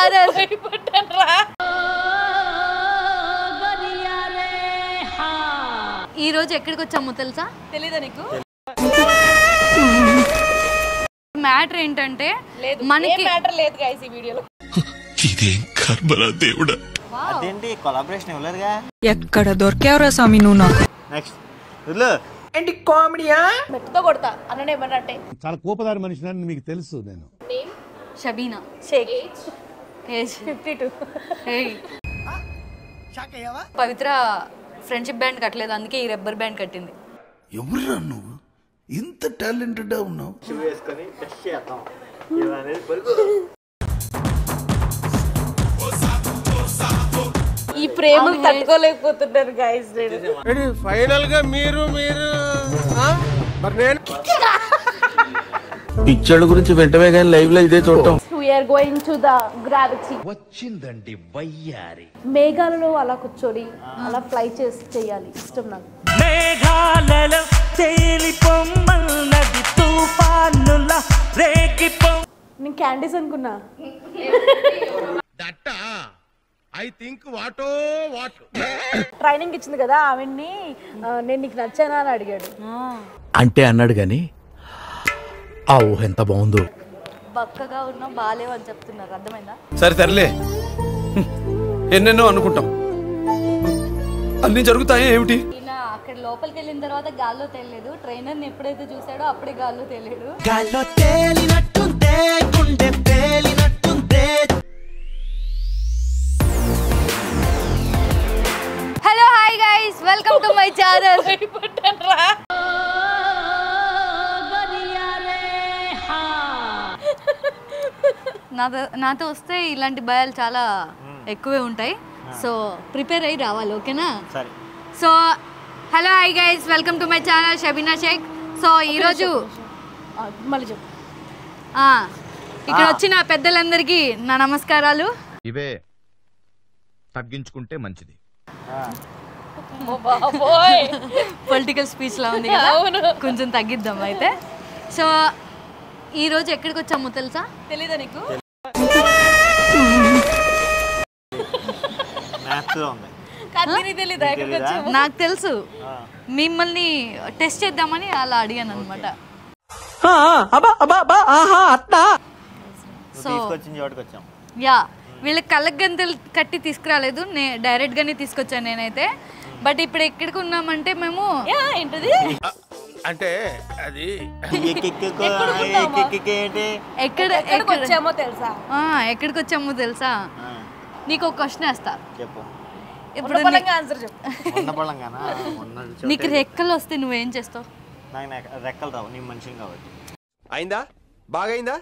Channel. ఈ రోజు ఎక్కడికి వచ్చాము తెలుసా? తెలీదా నీకు? మ్యాటర్ ఏంటంటే మనకి మ్యాటర్ లేదు గైస్ ఈ వీడియోలో. ఇదేం కర్మరా దేవుడా. అదేంటి కొలాబరేషన్ ఇవ్వలేదుగా. ఎక్కడ దొరికావురా స్వామి నువ్వు నాకు. నెక్స్ట్ వదిలు. ఏంటి కామెడీయా? మెట్టుతో కొడతా అన్ననే ఏమన్నట్టే. చాలా కోపదారి మనిషిని మీకు తెలుసు. నేను షబీనా. షేక్ ఏజ్ 52. పవిత్ర ఫ్రెండ్షిప్ బ్యాండ్ కట్టలేదు, అందుకే ఈ రబ్బర్ బ్యాండ్ కట్టింది. ఎవరురా నువ్వు ఇంత టాలెంటెడ్ ఉన్నావు? షూ వేసుకొని టెస్ట్ చేద్దాం. ఈ ప్రేమను తట్టుకోలేకపోతున్నారు గైస్. ఫైనల్ గా మీరు మరి నేను పిక్చర్ల గురించి వెంటనే కానీ లైవ్ లో ఇదే చూడటం. We are going to the gravity. వచ్చిందండి వయ్యారి. మేఘాలలో అలా కూర్చొని అలా ఫ్లై చేయాలి ఇష్టం నాకు. మేఘాలలో తేలిపొమ్మన్నది తుఫానుల రేగిపొ. నేను క్యాండీస్ అనుకున్నా. దట్ ఐ థింక్ వాటో వాట్. ట్రైనింగ్ ఇచ్చింది కదా ఆవిడ్ని, నేను నీకు నచ్చానా అని అడిగాడు. అంటే అన్నాడు గాని ఆ ఊహ ఎంత బాగుందో. బక్కగా ఉన్నా బాలేవు అని చెప్తున్నారు, అర్థమైందా? సరే తరలే, ఎన్నెన్నో అనుకుంటాం, అన్ని జరుగుతాయి ఏమిటి? ఈయన అక్కడ లోపలికి వెళ్ళిన తర్వాత గాల్లో తేలేదు, ట్రైనర్ని ఎప్పుడైతే చూసాడో అప్పుడే గాల్లో తేలేడు. గాల్లో తేలినట్టుందే గుండె తేలినట్టుందే. Hello hi guys, welcome to my channel. నాతో వస్తే ఇలాంటి భయాలు చాలా ఎక్కువే ఉంటాయి, సో ప్రిపేర్ అయ్యి రావాలి, ఓకేనా? సరే. So hello hi guys, welcome to my channel Shabina Shaik. So ఈరోజు మళ్ళీ చెప్పు. ఇక్కడ వచ్చిన పెద్దలందరికీ నా నమస్కారాలు. ఇవే తగ్గించుకుంటే మంచిది. పొలిటికల్ స్పీచ్ లా ఉంది కదా, కొంచెం తగ్గిద్దాం అయితే. సో ఈ రోజు ఎక్కడికి వచ్చామో తెలుసా? తెలీదా నీకు? నాకు తెలుసు, మిమ్మల్ని టెస్ట్ చేద్దామని అలా అడిగాను అనమాట. సో యా, వీళ్ళకి కళ్ళకి గంతలు కట్టి తీసుకురాలేదు, డైరెక్ట్ గానే తీసుకొచ్చాను నేనైతే. బట్ ఇప్పుడు ఎక్కడికి ఉన్నామంటే మేము ఏంటది అంటే అది ఎక్కడికి వచ్చామో తెలుసా? ఎక్కడికి వచ్చామో తెలుసా? నీకు ఒక క్వశ్చన్ వేస్తా, ఇప్పుడు ఆన్సర్ చెప్పు. నీకు రెక్కలు వస్తే నువ్వేం చేస్తావు? రెక్కలు రావు, నీ మనిషిని కాబట్టి. అయిందా? బాగైందా?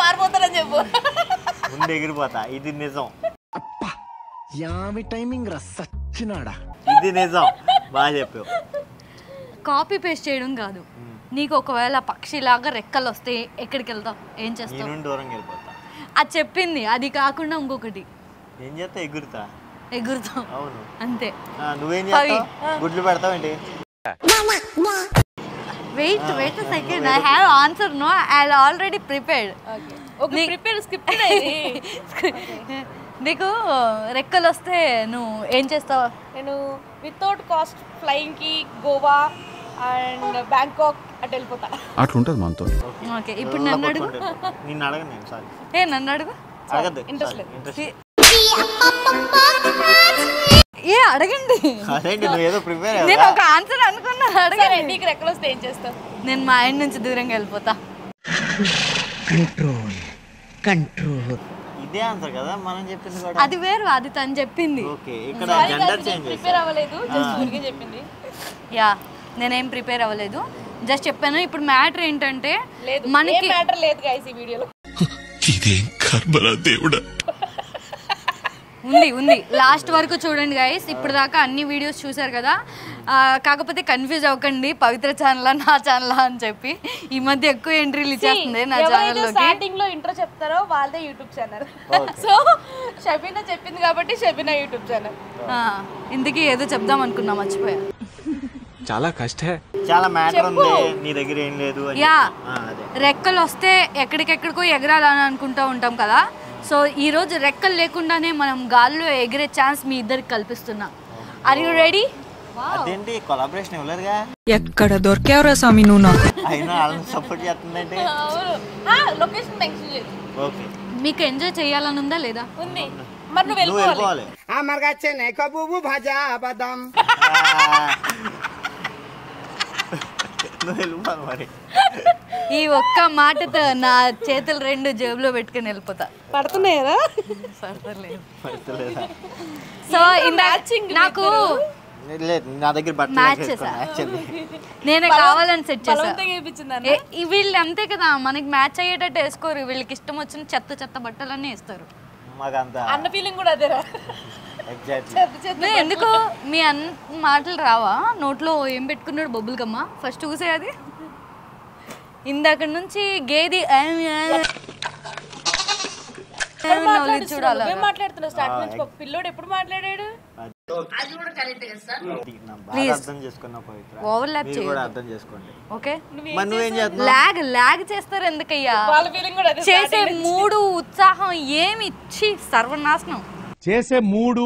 పారిపోతానని చెప్పు. ముందు ఎగిరిపోతా, ఇది నిజం. యామి టైమింగ్ రా సచ్చినాడా. ఇది నిజం, బాగా చెప్పావు. కాపీ పేస్ట్ చేయడం కాదు, నీకు ఒకవేళ పక్షిలాగా రెక్కలు వస్తే ఎక్కడికి వెళ్తావు, ఏం చేస్తావు? దూరంగా వెళ్ళిపోతా. అది చెప్పింది, అది కాకుండా ఇంకొకటి ఏం చేస్తా? ఎగురుతా. ఎగురుతావు, అవును అంతే. నువ్వేం చేస్తావు? గుడ్లు పెడతావు ఏంటి? Wait a second, I have answer, no, I already prepared. Okay, prepare script ఇది. నీకు రెక్కలు వస్తే నువ్వు ఏం చేస్తావు? నేను వితౌట్ కాస్ట్ ఫ్లయింగ్ కి గోవా అండ్ బ్యాంకాక్ అటు వెళ్ళిపోతా. అట్లుంటది మనతో. ఓకే, ఇప్పుడు నన్ను అడుగు. నిన్ను అడగను నేను, సారీ. నన్ను అడుగు. అడగద్దు, ఇంట్రెస్ట్ లేదు. అడగండి. అదేంటి నువ్వు ఏదో ప్రిపేర్ అయ్యా? నేను ఒక ఆన్సర్ అనుకున్నా, అడగండి. నీకు రెక్కలు వస్తే ఏం చేస్తావు? నేను మా ఆయన నుంచి దూరంగా వెళ్ళిపోతా. కంట్రోల్. ఇదే ఆన్సర్ కదా మనం చెప్పింది కూడా. అది వేరు, అది తను చెప్పింది. ఓకే, ఇక్కడ జెండర్ చేంజ్ ప్రిపేర్ అవ్వలేదు, జస్ట్ ఊరికే చెప్పింది. యా, నేనేం ప్రిపేర్ అవ్వలేదు, జస్ట్ చెప్పాను. ఇప్పుడు మ్యాటర్ ఏంటంటే మనకి మ్యాటర్ లేదు గైస్ ఈ వీడియోలో. ఇదేం కర్మరా దేవుడా. ఉంది లాస్ట్ వరకు చూడండి గైస్. ఇప్పుడు దాకా అన్ని వీడియోస్ చూసారు కదా, కాకపోతే కన్ఫ్యూజ్ అవ్వకండి, పవిత్ర ఛానల్ నా ఛానల్ అని చెప్పి. ఈ మధ్య ఎక్కువ ఎంట్రీలు ఇచ్చేస్తుంది నా ఛానల్లోకి. స్టార్టింగ్ లో ఇంట్రో చెప్తారో వాళ్ళదే యూట్యూబ్ ఛానల్. సో షబీనా చెప్పింది కాబట్టి షబీనా యూట్యూబ్ ఛానల్. ఇందుకే ఏదో చెప్దాం అనుకున్నా, మర్చిపోయా. చాలా కష్టే, చాలా మ్యాటర్ ఉంది, నీ దగ్గర ఏం లేదు. యా, రెక్కలు వస్తే ఎక్కడికెక్కడికో ఎగరాలని అనుకుంటూ ఉంటాం కదా. సో ఈరోజు రెక్కలు లేకుండానే మనం గాల్లో ఎగిరే ఛాన్స్ మీ ఇద్దరికి కల్పిస్తున్నా. Are you ready? అదేంటి కొలాబరేషన్ ఇవ్వలేదుగా. ఎక్కడ దొరికావురా స్వామి నువ్వు నాకు. అయినా వాళ్ళని సపోర్ట్ చేస్తుందంటే లొకేషన్ మెన్షన్ చేయి. ఓకే. మీకు ఎంజాయ్ చేయాలని ఉందా లేదా? ఉంది. మరి నువ్వు వెళ్ళిపోవాలి. నువ్వు వెళ్ళిపోవాలి మరి. ఈ ఒక్క మాటతో నా చేతులు 2 జేబులో పెట్టుకుని వెళ్ళిపోతా. పడుతున్నాయి కదా? పడతలేదా? సో నాకు లేదు, నా దగ్గర మ్యాచ్ చేసా. నేనే కావాలని సెట్ చేసా. వీళ్ళు అంతే కదా, మనకి మ్యాచ్ అయ్యేటట్టు వేసుకోరు. వీళ్ళకి ఇష్టం వచ్చిన చెత్త చెత్త బట్టలన్నీ వేస్తారు. అన్న ఫీలింగ్ కూడా అదేరా. ఎందుకు మీ అన్న మాటలు రావా? నోట్లో ఏం పెట్టుకున్నాడు? బొబ్బులు కమ్మ. ఫస్ట్ చూసే అది ఇందాక నుంచి గేది చూడాలి. మాట్లాడుతున్నావు స్టార్ట్ నుంచి. పిల్లోడు ఎప్పుడు మాట్లాడాడు? ఓవర్లాప్ లాగ్ చేస్తారు ఎందుకయ్యా? చేసే మూడు ఉత్సాహం ఏమి ఇచ్చి సర్వనాశనం చేసే మూడు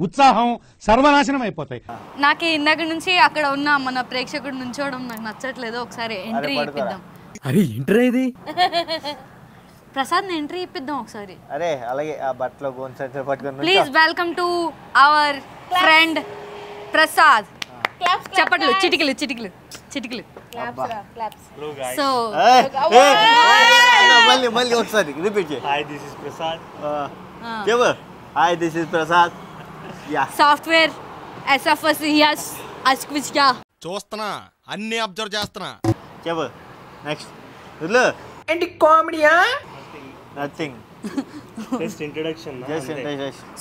ఉత్సాహం సర్వనాశనం అయిపోతాయి. నాకు ఇందాక నుంచి అక్కడ ఉన్న మన ప్రేక్షకుడు నుంచోవడం నాకు నచ్చట్లేదు. ఒకసారి ఎంట్రీ ఇప్పిద్దాం. అరే ఎంట్రీ ఇది ప్రసాద్ ఎంట్రీ ఇప్పిద్దాం ఒకసారి. అరే అలాగే ఆ బట్టలో పట్టుకొని please welcome to our friend Prasad. చెప్పట్లు చిటికలు చిటికలు చిటికలు. సో మళ్ళీ ఒకసారి రిపీట్ చేయి. Hi this is Prasad. Hi this is Prasad. Software SFS అస్క్విచ్యా చూస్తున్నా, అన్ని అబ్జర్వ్ చేస్తున్నా. చెప్పు నెక్స్ట్. ఏంటి కామెడీయా? నథింగ్. Just introduction.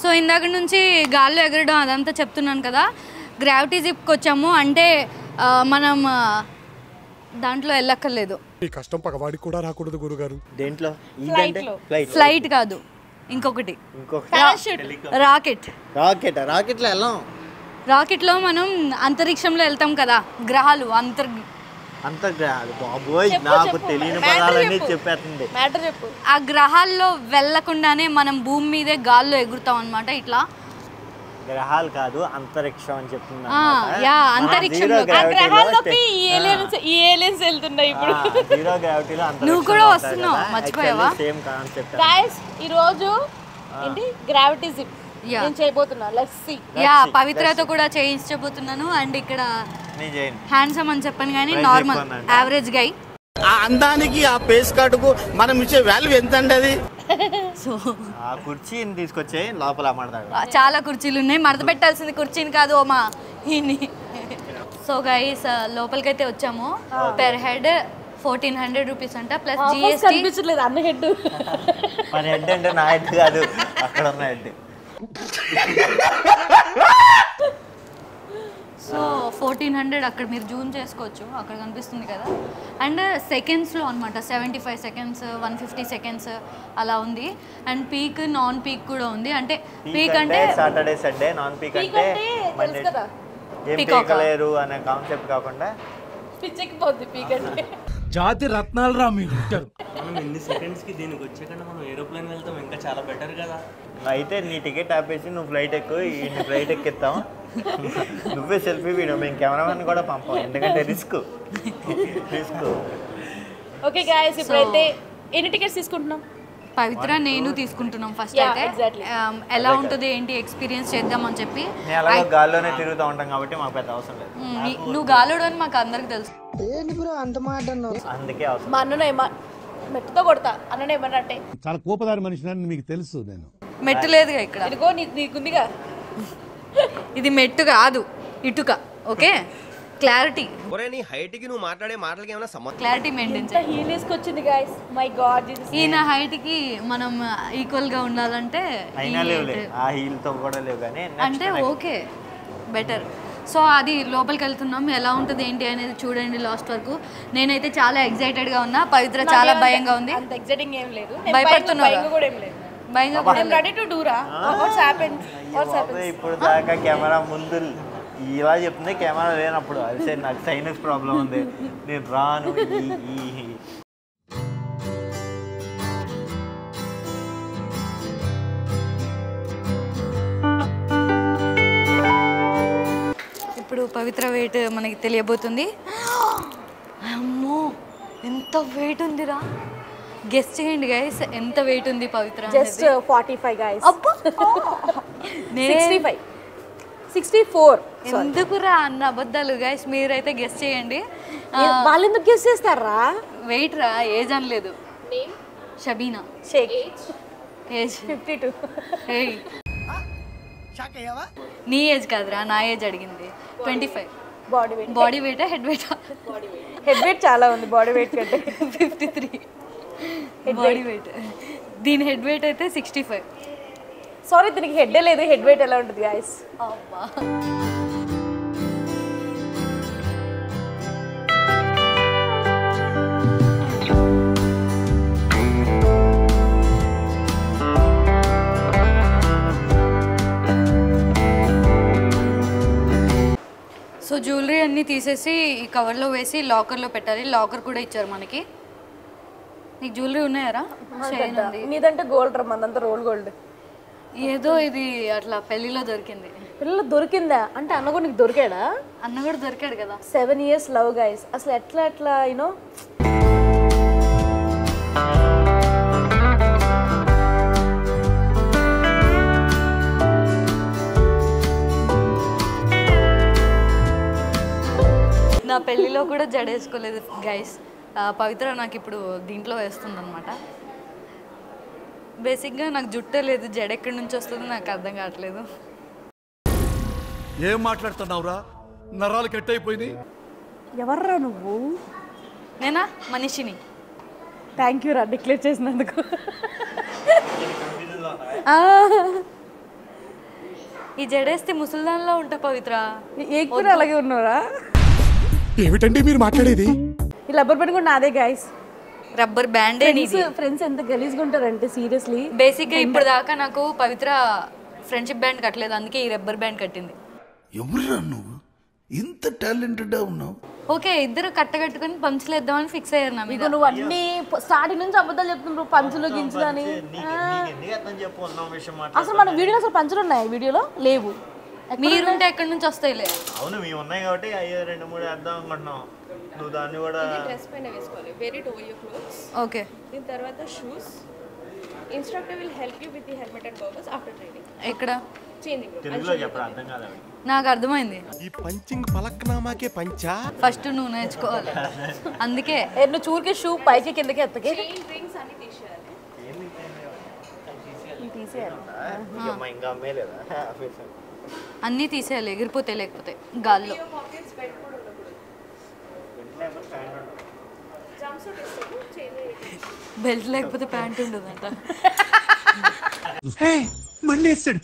సో ఇందాక నుంచి గాల్లో ఎగరడం అదంతా చెప్తున్నాను కదా. గ్రావిటీ జిప్కి వచ్చాము. అంటే మనం దాంట్లో వెళ్ళక్కర్లేదు. ఈ కష్టం పగవాడికి కూడా రాకూడదు గురుగారు. దేంట్లో? ఫ్లైట్ కాదు, ఇంకొకటి రాకెట్. రాకెట్లో వెళ్ళాం. రాకెట్లో మనం అంతరిక్షంలో వెళ్తాం కదా, గ్రహాలు అంతర్గ్రహాలు. బాబోయ్, నాకు తెలియని పదాలన్నీ చెప్పేస్తుంది. ఆ గ్రహాల్లో వెళ్ళకుండానే మనం భూమి మీదే గాల్లో ఎగురుతాం అన్నమాట. ఇట్లా గ్రహాలు కాదు, అంతరిక్షం అని చెప్తున్నా. జీరో గ్రావిటీలో నువ్వు కూడా వస్తున్నావు, మర్చిపోయావా? Same concept. గైస్ ఈ రోజు ఏంటి గ్రావిటీ జిప్ నేను చేయబోతున్నా. Let's see. పవిత్రతో కూడా చేయించబోతున్నాను. అండ్ ఇక్కడ హ్యాండ్సమ్ అని చెప్పాను కానీ నార్మల్ యావరేజ్ గై. ఆ అందానికి ఆ ఫేస్ కట్కు మనం ఇచ్చే వాల్యూ ఎంత అండి అది? సో ఆ కుర్చీని తీసుకొచ్చే లోపల అమ్మడతాడు. చాలా కుర్చీలు ఉన్నాయి, మడత పెట్టాల్సింది కుర్చీని కాదు మా ఈయన్ని. సో గైస్ లోపలికైతే వచ్చాము. పెర్ హెడ్ 1400 రూపీస్ అంట, ప్లస్ జిఎస్టీ. అన్న హెడ్ మన హెడ్ అంటే నా హెడ్ కాదు, అక్కడ ఉన్న హెడ్. సో 1400 అక్కడ మీరు జూమ్ చేసుకోవచ్చు, అక్కడ కనిపిస్తుంది కదా. అండ్ సెకండ్స్లో అనమాట, 75 సెకండ్స్, 150 సెకండ్స్ అలా ఉంది. అండ్ పీక్ నాన్ పీక్ కూడా ఉంది. అంటే పీక్ అంటే సాటర్డే సండే, నాన్ పీక్ అంటే మండే. ఏం పీకలేరు అనే కాన్సెప్ట్ కాకుండా పిచ్చెక్కిపోద్ది పీక్ అంటే. జాతి రత్నాలు రా మీరు. మనం ఎన్ని సెకండ్స్ కి దీనికి వచ్చే కన్నా మనం ఏరోప్లేన్ వెళ్తాం, ఇంకా చాలా బెటర్ కదా. అయితే నీ టికెట్ ఆపేసి నువ్వు ఫ్లైట్ ఎక్కువ, ఈ ఫ్లైట్ ఎక్కిస్తాం. నువ్వే సెల్ఫీ వీడియో, మేము కెమెరామెన్ కూడా పంపాం, ఎందుకంటే రిస్క్. ఓకే గైస్, ఇప్పుడైతే ఎన్ని టికెట్స్ తీసుకుంటున్నాం? పవిత్ర నేను తీసుకుంటున్నాం ఫస్ట్. అయితే ఎలా ఉంటుంది ఏంటి ఎక్స్పీరియన్స్ చేద్దాం అని చెప్పి. గాల్లోనే తిరుగుతూ ఉంటాం కాబట్టి మాకు పెద్ద అవసరం లేదు. నువ్వు గాలోడు అని మాకు అందరికి తెలుసు, అందుకే అవసరం. మా అన్న మెట్టుతో కొడతా. అన్న ఏమన్నట్టే చాలా కోపదారి మనిషి మీకు తెలుసు. నేను మెట్టు లేదుగా ఇక్కడ. ఇదిగో నీకుందిగా, ఇది మెట్టు కాదు, ఇటుక. Okay, clarity. నీ హైట్ కి నువ్వు మాట్లాడే మాటలకి ఏమైనా సంబంధం? క్లారిటీ మెయింటైన్ చేయి. హీల్ వేసుకొచ్చింది గైస్, మై గాడ్. ఈయన హైట్ కి మనం ఈక్వల్ గా ఉండాలంటే అయినా లేవు, ఆ హీల్ తో కూడా లేవు కానీ అంటే ఓకే బెటర్. సో అది లోపలికి వెళ్తున్నాం, ఎలా ఉంటుంది ఏంటి అనేది చూడండి లాస్ట్ వరకు. నేనైతే చాలా ఎక్సైటెడ్ గా ఉన్నా, పవిత్ర చాలా భయంగా ఉంది. అంత ఎక్సైటింగ్ ఏం లేదు, భయపడుతున్నా కూడా ఏం లేదు. భయంగా కూడా రెడీ టు డూ రా. What's happens? ఇప్పుడు దాకా కెమెరా ముందు ఇలా చెప్తుంది, కెమెరా లేనప్పుడు అదే నాకు సైనస్ ప్రాబ్లం ఉంది, నేను రాను. పవిత్ర వెయిట్ మనకి తెలియబోతుంది. అమ్మో ఎంత వెయిట్ ఉందిరా, గెస్ట్ చేయండి గైస్ ఎంత వెయిట్ ఉంది పవిత్ర. Just 45 guys. అబ్బా 65 64. ఎందుకురా అన్న అబద్ధాలు గైస్, మీరైతే గెస్ట్ చేయండి. వాళ్ళు ఎందుకు గెస్ట్ చేస్తారా? వెయిట్ రా, ఏజ్ అనలేదు. షబీనా. షేక్. ఏజ్ 52. ఏయ్ నీ ఏజ్ కాదురా, నా ఏజ్ అడిగింది. 25. Body weight. బాడీ వెయిటా హెడ్ వెయిటా? హెడ్ వెయిట్ చాలా ఉంది బాడీ వెయిట్ కంటే. 53 బాడీ వెయిట్. దీని హెడ్ వెయిట్ అయితే 65. సారీ దీనికి హెడ్ లేదు, హెడ్ వెయిట్ ఎలా ఉంటుంది గైస్? అబ్బా సో జ్యువెలరీ అన్నీ తీసేసి ఈ కవర్లో వేసి లాకర్లో పెట్టాలి. లాకర్ కూడా ఇచ్చారు మనకి. నీకు జ్యువెలరీ ఉన్నాయారా? నీదంటే గోల్డ్ రా, మందంతా రోల్ గోల్డ్. ఏదో ఇది అట్లా పెళ్లిలో దొరికింది. పిల్లలు దొరికిందా అంటే అన్న కూడా నీకు దొరికాడా? అన్న కూడా దొరికాడు కదా. 7 years లవ్ గైస్. అసలు ఎట్లా యూనో నా పెళ్ళిలో కూడా జడేసుకోలేదు గైస్. పవిత్ర నాకు ఇప్పుడు దీంట్లో వేస్తుంది అనమాట. బేసిక్గా నాకు జుట్టే లేదు, జడ ఎక్కడి నుంచి వస్తుందో నాకు అర్థం కావట్లేదు. ఏం మాట్లాడుతున్నావురా, నరాలు కట్ అయిపోయింది. ఎవర్రా నువ్వు? నేనా మనిషిని. థ్యాంక్ యూ రా డిక్లేర్ చేసినందుకు. ఈ జడేస్తే ముసల్దాన్లో ఉంటా పవిత్ర. కూడా అలాగే ఉన్నారా? ఏమిటండి మీరు మాట్లాడేది? ఈ రబ్బర్ బ్యాండ్ కూడా నాదే గైస్. రబ్బర్ బ్యాండే నీది. ఫ్రెండ్స్ ఎంత గలీజ్గా ఉంటారంటే సీరియస్లీ. బేసిక్గా ఇప్పుడు దాకా నాకు పవిత్ర ఫ్రెండ్షిప్ బ్యాండ్ కట్టలేదు, అందుకే ఈ రబ్బర్ బ్యాండ్ కట్టింది. ఎవరురా నువ్వు ఇంత టాలెంటెడ్ ఉన్నావు? ఓకే ఇద్దరు కట్టగట్టుకుని పంచులేద్దామని ఫిక్స్ అయ్యారు నా మీద. నువ్వు అన్ని స్టార్టింగ్ నుంచి అబద్ధాలు చెప్తున్నావు, పంచులు గించులని. అసలు మన వీడియోలో అసలు పంచులు ఉన్నాయి, వీడియోలో లేవు. మీరుంటే ఎక్కడి నుంచి వస్తాయిలే. అవును మేము ఉన్నాయి కాబట్టి అయ్యో 2-3 వేద్దాం అనుకుంటున్నాం. నువ్వు దాన్ని కూడా డ్రెస్ పైన వేసుకోవాలి. Wear it over your clothes. Okay. దీని తర్వాత shoes. Instructor will help you with the helmet and goggles after training. ఎక్కడ? Changing room. తెలుగులో చెప్పరా, అర్థం కాదు. నాకు అర్థమైంది. ఈ పంచింగ్ పలక్నామాకే పంచా. ఫస్ట్ నువ్వు నేర్చుకోవాలి, అందుకే నువ్వు చూరికే షూ పైకి కిందకి ఎత్తకి డ్రింక్స్ అన్ని తీసేయాలి. ఇంకా అమ్మేలేదా? అన్నీ తీసేయాలి, ఎగిరిపోతే లేకపోతే గాల్లో. బెల్ట్ లేకపోతే ప్యాంట్ ఉండదంట. మళ్ళీ వేస్తాడు.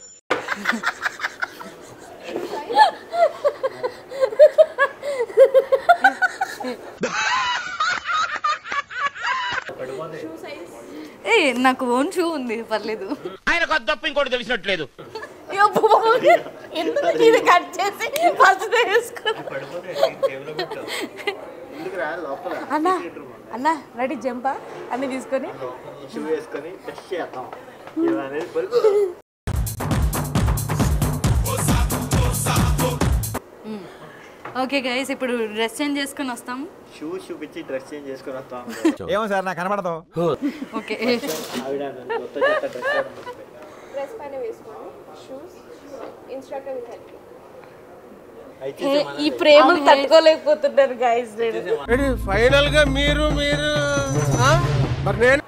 ఏ నాకు ఓన్ షూ ఉంది, పర్లేదు. ఆయన తప్ప ఇంకోటి తెలిసినట్లేదు. ఎందుకు ఇది కట్ చేసి ఫస్ట్ వేసుకున్నా? అన్నా అన్నా రెడీ జంపా అన్ని తీసుకొని షూ వేసుకొని టెస్ట్ చేద్దాం. ఓకే గైస్ ఇప్పుడు డ్రెస్ చేంజ్ చేసుకుని వస్తాం. షూ చూపించి డ్రెస్ చేంజ్ చేసుకుని వస్తాం. ఏమో సార్ నాకు కనబడదు. ఓకే డ్రెస్ పైన వేసుకోండి. Shoes instructor will help you. ఈ ప్రేమను తట్టుకోలేకపోతున్నారు గైస్. ఫైనల్ గా మీరు మరి నేను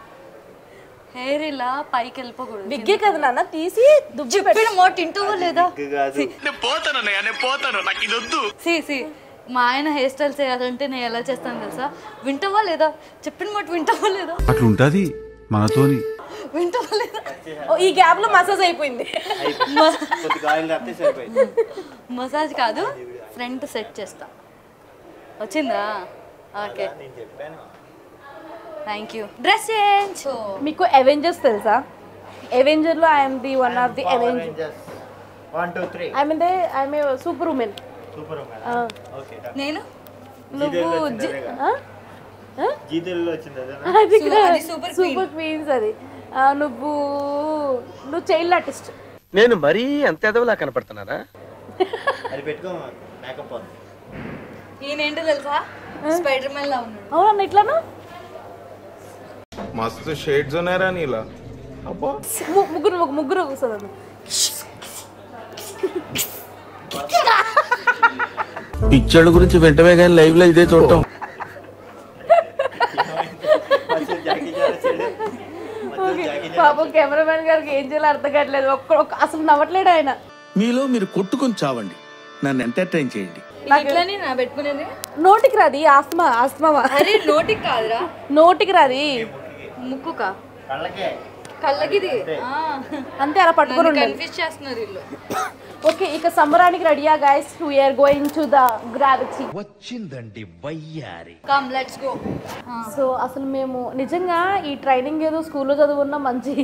హెయిర్ ఇలా పైకి వెళ్ళిపోకూడదు. బిగ్గే కదా నాన్న, తీసి దుబ్బి చెప్పిన మాట వింటావో లేదా? సి మా ఆయన హెయిర్ స్టైల్ చేయాలంటే నేను ఎలా చేస్తాను తెలుసా? వింటావా లేదా? చెప్పిన మాట వింటావా లేదా? అట్లుంటది మనతోని. వింటావా లేదా? ఈ గ్యాప్ లో మసాజ్ అయిపోయింది. మసాజ్ కాదు, ఫ్రంట్ సెట్ చేస్తా. వచ్చిందా? Okay thank you. Dress change. మీకు అవెంజర్స్ తెలుసా? అవెంజర్ లో I'm the one of the Avenger. 1 2 3 I'm a super women. Super women. Okay నేను నువ్వు జీతల్లో వచ్చింది అది సూపర్ క్వీన్స్. అది నువ్వు చైల్డ్ ఆర్టిస్ట్. నేను మరీ అంత ఎదవలా కనపడుతున్నారా? అది పెట్టుకో. మేకప్ ఉంది. ఈయన ఏంటో తెలుసా, స్పైడర్ మ్యాన్ లా ఉన్నాడు. అవునన్నా ఇట్లానా? మస్తు షేడ్స్ ఉన్నారా నీలా? అబ్బా ముగ్గురు కూర్చోదు. పిక్చర్ల గురించి వెంటనే కానీ లైవ్ లో ఇదే చూడటం. పాపం కెమెరామెన్ గారికి ఏం చేయాలో అర్థం కావట్లేదు. అసలు నవ్వట్లేడు ఆయన. మీలో మీరు కొట్టుకొని చావండి, నన్ను ఎంటర్టైన్ చేయండి. ఇట్లానే నా పెట్టుకునేది. నోటికి రాది ఆస్తమా. అరే నోటికి కాదురా, నోటికి రాది, ముక్కుకా, కళ్ళకే. కళ్ళకిది. అంతే అలా పట్టుకుని కన్ఫ్యూజ్ చేస్తున్నారు వీళ్ళు. ఓకే, ఇక సంబరానికి రెడీయా guys? We are going to the gravity. వచ్చిందండి వయ్యారి. Come let's go. సో అసలు మేము నిజంగా ఈ ట్రైనింగ్ ఏదో స్కూల్లో చదువుకున్న మంచి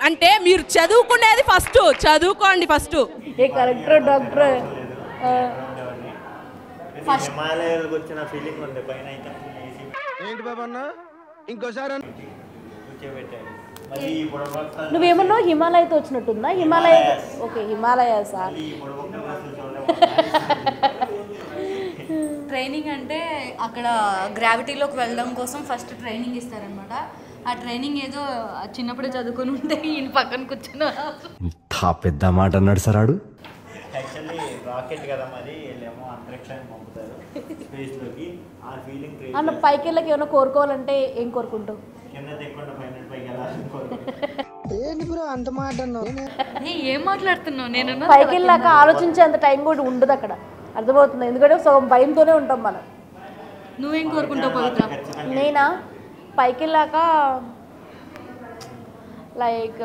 అంటే మీరు చదువుకునేది ఫస్ట్ చదువుకోండి ఫస్ట్. ఏ కలెక్టర్ డాక్టర్ హిమాలయాలకు వచ్చిన ఫీలింగ్ ఉంది. పైన అయితే ఏంటి బాబన్న ఇంకోసారి కూర్చోబెట్టాడు. మళ్ళీ ఈ బుడబొక్కలు నువ్వేమన్నా హిమాలయతో వచ్చినట్టుందా? హిమాలయ ఓకే, హిమాలయాసా? ఈ బుడబొక్కలు అసలు చూడలేము. ట్రైనింగ్ అంటే అక్కడ గ్రావిటీలోకి వెళ్ళడం కోసం ఫస్ట్ ట్రైనింగ్ ఇస్తారనమాట. ఆ ట్రైనింగ్ ఏదో చిన్నప్పుడే చదువుకొని ఉంటే ఈయన పక్కన కూర్చుని పెద్ద మాట అన్నాడు సార్ ఆడు. యాక్చువల్లీ రాకెట్ కదా, మరి వీళ్ళేమో అంతరిక్షానికి పంపుతారు స్పేస్లోకి. ఆ ఫీలింగ్ అన్న పైకి వెళ్ళకి ఏమైనా కోరుకోవాలంటే ఏం కోరుకుంటావు? కింద తెక్కుండా పైన పైకి వెళ్ళాలని కోరుకుంటారు. ఏం మాట్లాడుతున్నావు? నేను పైకి వెళ్ళాక ఆలోచించే అంత టైం కూడా ఉండదు అక్కడ, అర్థమవుతుంది. ఎందుకంటే సగం భయంతోనే ఉంటాం మనం. నువ్వేం కోరుకుంటావు పవిత్ర? నేనా పైకి వెళ్ళాక లైక్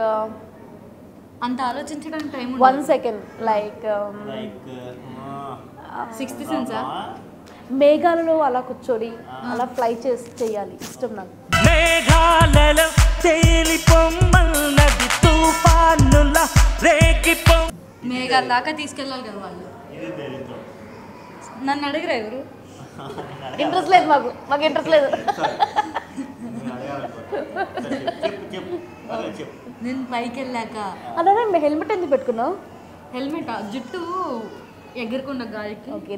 అంత ఆలోచించడానికి టైం 1 సెకండ్ లైక్ సిక్స్త్ సెన్సా? మేఘాలలో అలా కూర్చొని అలా ఫ్లై చేయాలి, ఇష్టం నాకు. మేఘాలలో తేలిపొమ్మన్నది తుఫానుల రేగిపొ. మేఘాల దాకా తీసుకెళ్ళాలి కదా వాళ్ళు. నన్ను అడిగిరా ఎవరు? ఇంట్రెస్ట్ లేదు మాకు ఇంట్రెస్ట్ లేదు. నేను పైకి వెళ్ళాక అలానే హెల్మెట్ ఎందుకు పెట్టుకున్నావు? హెల్మెట్ జుట్టు ఎగురుకున్న గాలికి. ఓకే,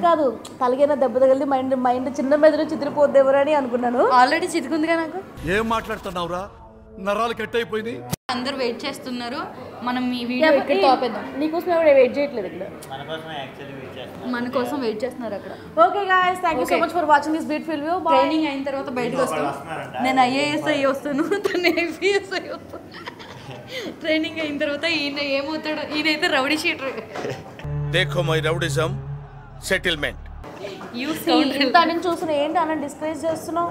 కాదు తలగైనా దెబ్బ తగిలింది, మైండ్ చిన్న మెదడు చితిరిపోద్దేమో అని అనుకున్నాను. ఆల్రెడీ చితికుందిగా నాకు. ఏం మాట్లాడుతున్నావురా? నరాలు కట్ అయిపోయింది. అందరూ వెయిట్ చేస్తున్నారు. మనం ఈ వీడియో ఇక్కడ టాపేద్దాం. నీకోసం ఎవరు వెయిట్ చేయట్లేదు ఇక్కడ, మన కోసం వెయిట్ చేస్తున్నారు అక్కడ. Okay guys, thank you so much for watching this beautiful view. Training అయిన తర్వాత బయటకు వస్తాను. నేను ఐఏఎస్ అయ్యి వస్తాను, తను ఏపీఎస్ అయ్యి వస్తాను. ట్రైనింగ్ అయిన తర్వాత ఈయన ఏమవుతాడు? ఈయనైతే రౌడీ షీటర్. देखो మై రౌడిజం సెటిల్మెంట్. ఇంత నేను చూసిన ఏంటి అన్న డిస్కరేజ్ చేస్తున్నావు?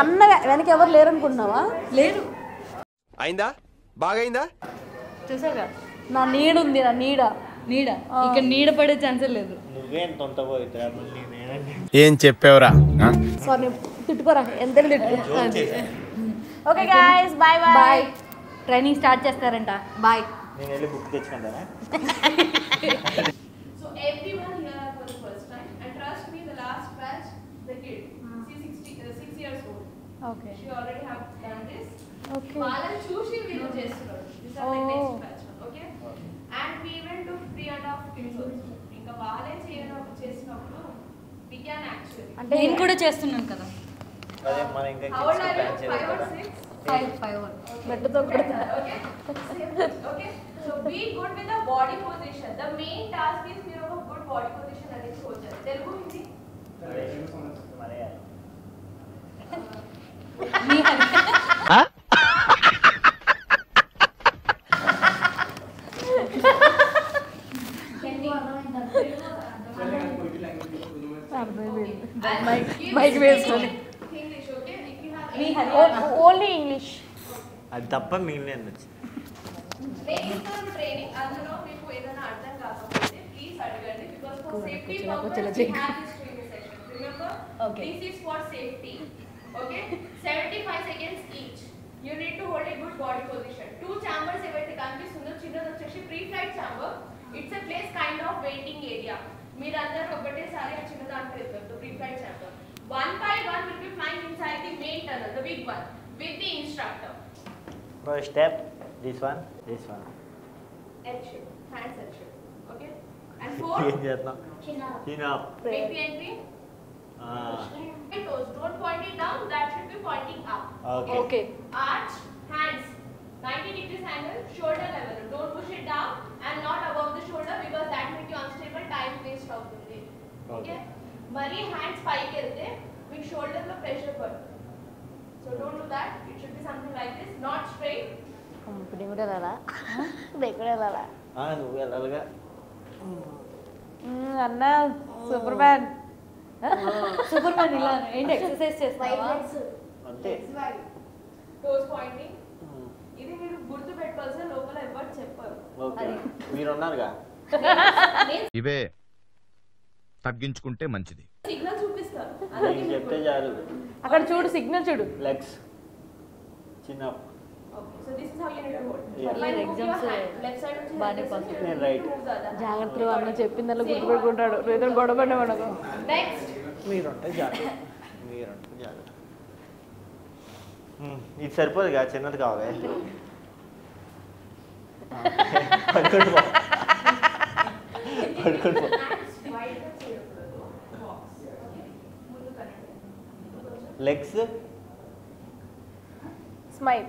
అన్న వెనక ఎవరు లేరు అనుకుంటున్నావా? లేరు. అయిందా? బాగైందా? చూసాగా నా నీడ ఉంది, నా నీడ ఇక్కడ నీడ పడే ఛాన్సే లేదు. నువ్వేం తొంత పోయితే ఏం చెప్పావురా? సారీ, తిట్టుకోరా, ఎంత తిట్టుకో. Okay guys, bye bye. Training start చేస్తారంట. బాయ్. నేను వెళ్ళి బుక్ తెచ్చుకుంటారా? So everyone here are for the first time, and trust me, the last batch, the kid, she's 6 years old. Okay. She already have done this. Okay. వాళ్ళని చూసి వీళ్ళు చేస్తున్నారు. This are the next batch. Okay. And we even do 3.5 kids also. ఇంకా వాళ్ళే చేసినప్పుడు we can actually. అంటే నేను కూడా చేస్తున్నాను కదా. అదే మన ఇంకా కిడ్స్ ప్లాన్ చేయాలి కదా. 5 బెట్టతో కొడతా. Okay. So be good with the body position. The main task is మీరు ఒక good body position అనేది చూడాలి. తెలుగు హిందీ మైక్ వేసుకొని ఇంగ్లీష్. Okay, only English. అది తప్ప మిగిలిన ట్రైనింగ్ అందులో మీకు ఏదైనా అర్థం కాకపోతే ప్లీజ్ అడగండి. Because for safety purpose we have this training session. Remember, this is for safety. Okay, 75 seconds each. You need to hold a good body position. 2 chambers ఏవైతే కనిపిస్తుందో చిన్నది వచ్చేసి pre flight chamber. It's a place kind of waiting area. మీరందరూ ఒకటేసారి ఆ చిన్న దాంట్లో వెళ్తారు pre flight chamber. 1 by 1 will be flying inside the main tunnel, the big one, with the instructor. First step, this one. L shape, hands L shape. Okay. And 4. ఏం చేద్దాం? Chin up. Make the entry. Toes. Don't point it down. That should be pointing up. Okay. Arch, hands, 90 degrees angle, shoulder level. Don't push it down and not above the shoulder because that makes you unstable. Time waste అవుతుంది. Okay. Mari hands పైకి వెళ్తే మీకు shoulder లో pressure పడుతుంది. So don't do that. It should be something like this, not straight. ఇప్పుడు కూడా వెళ్ళాలా? కూడా వెళ్ళాలా? నువ్వు వెళ్ళాలిగా. అన్న సూపర్ మ్యాన్. సూపర్ మ్యాన్ ఇలా ఏంటి ఎక్సర్సైజ్ చేస్తావా? అంతే. Toes pointing. ఇది మీరు గుర్తు పెట్టుకోవాల్సిన లోపల ఎవరు చెప్పరు. ఓకే. మీరు ఉన్నారుగా. ఇవే తగ్గించుకుంటే మంచిది. సిగ్నల్ చూపిస్తారు. నేను చెప్తే చాలు. అక్కడ చూడు సిగ్నల్ చూడు. లెగ్స్ చిన్న. Okay, so this is how you need to hold. Exams Left side నుంచి బానే పాస్. నేను రైట్. జాగ్రత్తగా అన్న చెప్పిందల్లా గుర్తుపెట్టుకుంటాడు. ఏదో గొడవపడే మనకు. Next. మీరుంటే చాలు. మీరుంటే చాలు. ఇది సరిపోదుగా, చిన్నది కావాలి. పడుకోండి పో. పడుకోండి పో. Legs smile.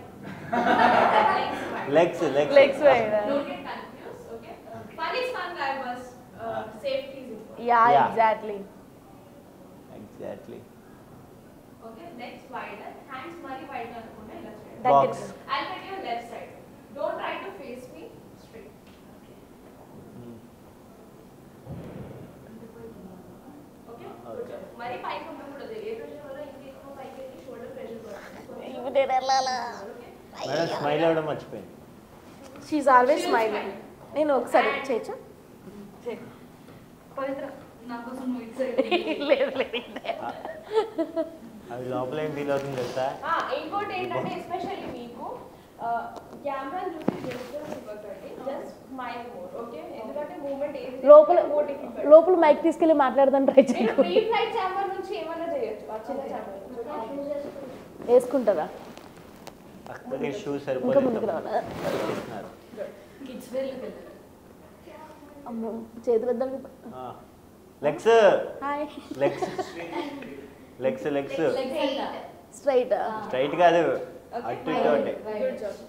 Legs legs legs wide. Don't get confused, okay? Fun is fun, guys. Safety is important. Yeah, Yeah. exactly. Exactly. Okay, next wider. Hands mari wide అనుకోండి ఇలా straight. Box. I'll put your left side. Don't try to face me straight. Okay? Okay. మరి పైకి ఉండకూడదు. ఏ pressure వల్ల ఇంకా ఎక్కువ పైకి వెళ్ళి షోల్డర్ ప్రెషర్ పడుతుంది. ఇప్పుడు నేను వెళ్ళాలా? మేడం స్మైల్ అవ్వడం మర్చిపోయింది. She's always smiling. నేను ఒకసారి చేయొచ్చా? పవిత్ర నా కోసం నువ్వు ఇటు సైడ్. లేదు లేదు. అది లోపల ఏం ఫీల్ అవుతుంది తెలుసా? ఇంకోటి ఏంటంటే ఎస్పెషల్లీ మీకు కెమెరా చూసి జస్ట్ ఇవ్వకండి. Just smile more. ఓకే? ఎందుకంటే మూవ్మెంట్ ఏది లోపల మైక్ తీసుకెళ్ళి మాట్లాడదాం ట్రై చేయండి. ప్రీ ఫ్లైట్ ఛాంబర్ నుంచి ఏమైనా చేయొచ్చు. ఆ చిన్న ఛాంబర్ వేసుకుంటారా? అక్కడికి షూ ఇంకా సరిపోతుంది. ముందుకు రావాలా? కిడ్స్ వేర్ లోకి వెళ్ళారు. అమ్మో చేతులు వద్దాం. Legs hi. Legs legs legs straight. Straight కాదు, అటు ఇటు అంటే. Good job.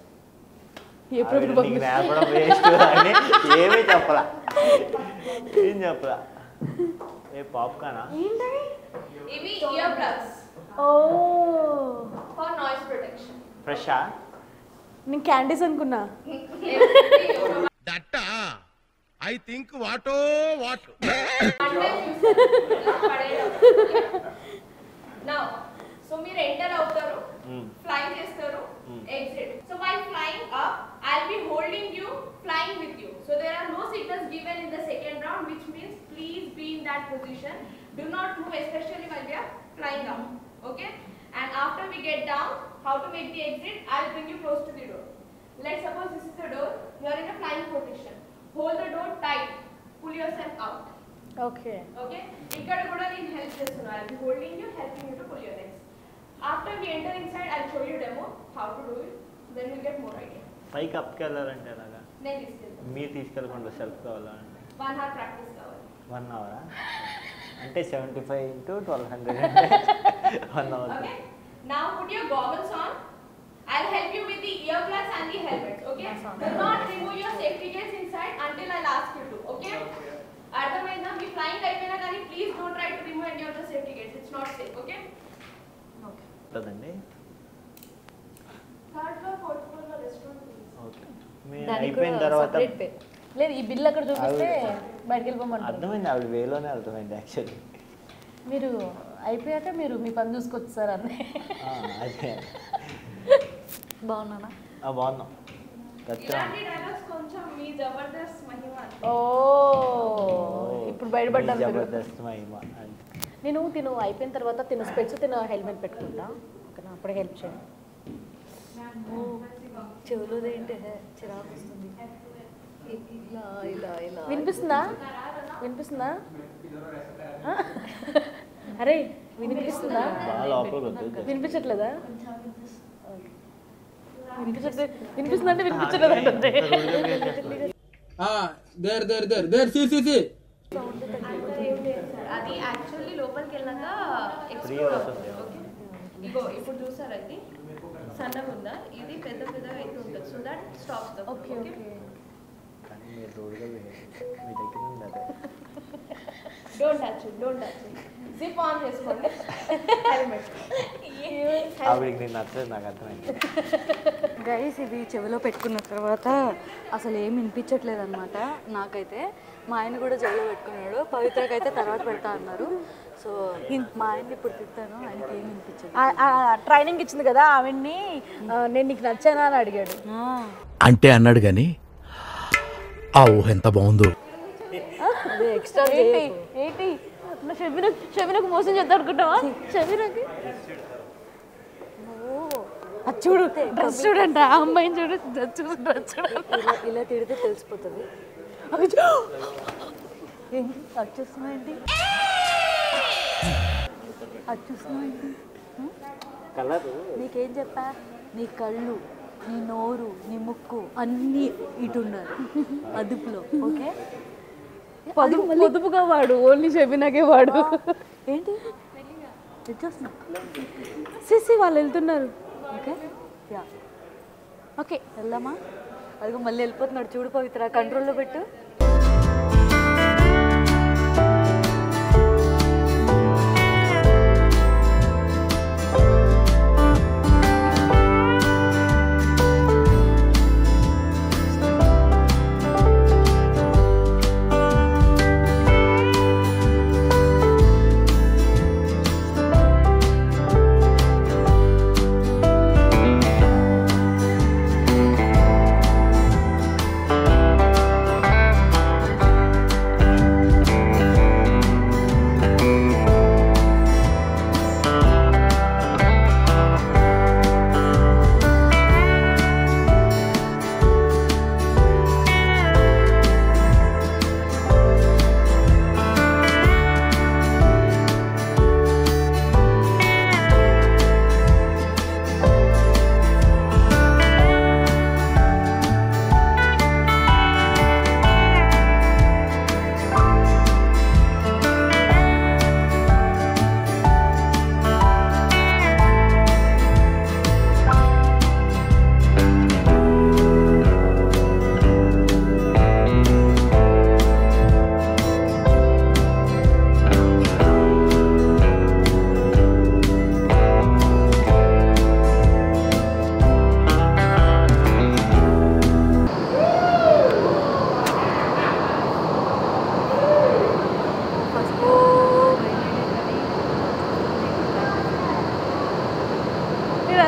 ఎప్పుడు నీకు నేర్పడం వేస్ట్ అని ఏమీ చెప్పలా. ఏం చెప్పలా. ఏ పాప్కార్నా? ఇవి ఇయర్ ప్లగ్స్ ఓ ఫర్ నాయిస్ ప్రొటెక్షన్. ఫ్రెషా? నేను క్యాండీస్ అనుకున్నా. దట్ ఐ థింక్ వాటో వాట్. Now, so మీరు ఎంటర్ అవుతారు, ఫ్లై చేస్తారు, exit. So while flying up, I'll be holding you, flying with you. So there are no signals given in the second round, which means please be in that position. Do not move, especially while we are flying up. Okay? And after we get down, how to make the exit? I'll bring you close to the door. Let's suppose this is the door. You are in a flying position. Hold the door tight. Pull yourself out. Okay. Okay? ఇక్కడ కూడా నేను help చేస్తున్నా. I'll be holding you, helping you to pull your legs. After we enter inside, I'll show you demo how to do it. Then you'll get more idea. పైకి అప్కి వెళ్ళాలంటే ఎలాగా? నేను తీసుకెళ్తాను. మీరు తీసుకెళ్ళకుండా సెల్ఫ్ కావాలంటే 1 hour practice కావాలి. 1 hour అంటే 75 into 1200 అంటే 1 hour. Okay? Now put your goggles on. I'll help you with the earplugs and the helmet. Okay? Do not remove your safety gears inside until I'll ask you to. Okay? అర్థమైందా? మీ flying అయిపోయినా కానీ please don't try to remove any of the safety gates. It's not safe. Okay? Okay. ఉంటుందండి. Third floor, fourth floor లో restaurant ఉంది. Okay. మీరు అయిపోయిన తర్వాత లేదు ఈ బిల్ అక్కడ చూపిస్తే బయటికి వెళ్ళిపోమంటారు. అర్థమైంది, ఆవిడ వేలోనే అర్థమైంది యాక్చువల్లీ. మీరు అయిపోయాక మీరు మీ పని చూసుకోవచ్చు సార్ అన్నీ. అదే బాగున్నానా? బాగున్నాం. ఇలాంటి డైలాగ్స్ కొంచెం మీ జబర్దస్త్ మహిమ. ఓ ఇప్పుడు బయటపడ్డాను. జబర్దస్త్ మహిమ. నేను తిను అయిపోయిన తర్వాత తిన స్పెట్స్ తిన హెల్మెట్ పెట్టుకుంటా. ఓకేనా? అప్పుడే హెల్ప్ చేయండి. చెవులోదేంటి చిరాకు వస్తుంది. ఇలా ఇలా ఇలా వినిపిస్తుందా? వినిపిస్తుందా? అరే వినిపిస్తుందా? వినిపించట్లేదా? వినిపిస్తుందంటే వినిపించలేదు. అది యాక్చువల్లీ లోపలికి వెళ్ళాక ఎక్స్ప్లోర్ అవుతుంది. ఇగో ఇప్పుడు చూసారు అది సన్నగా ఉందా, ఇది పెద్ద పెద్దగా అయితే ఉంటుంది. So that stops the okay okay. Don't touch zip on చేసుకోండి. నాకు అర్థమైంది. గైస్ ఇది చెవిలో పెట్టుకున్న తర్వాత అసలు ఏం వినిపించట్లేదు అనమాట నాకైతే. మా ఆయన కూడా చెవిలో పెట్టుకున్నాడు, పవిత్రకి అయితే తర్వాత పెడతా అన్నారు. సో మా ఆయన్ని ఇప్పుడు తిట్టాను, ఆయనకి ఏం వినిపించదు. ట్రైనింగ్ ఇచ్చింది కదా ఆవిడ్ని, నేను నీకు నచ్చానా అని అడిగాడు. అంటే అన్నాడు కానీ ఆ ఊహ ఎంత బాగుందో. ఎక్స్ట్రా ఏంటి షబీనకు మోసం చేద్దాం అనుకుంటావా? షబీనకి చూడు డ్రెస్ చూడంట, ఆ అమ్మాయిని చూడు డ్రెస్ చూడు. ఇలా తిడితే తెలిసిపోతుంది. అది చూస్తున్నావేంటి? నీకేం చెప్పా? నీ కళ్ళు, నీ నోరు, నీ ముక్కు అన్నీ ఇటు ఉండాలి అదుపులో. ఓకే, పొదుపుగా వాడు, ఓన్లీ షబీనాకే వాడు. ఏంటి చూస్తున్నా? సిసి వాళ్ళు వెళ్తున్నారు. ఓకే యా ఓకే వెళ్దామా? అదిగో మళ్ళీ వెళ్ళిపోతున్నాడు చూడు పవిత్ర, కంట్రోల్లో పెట్టు.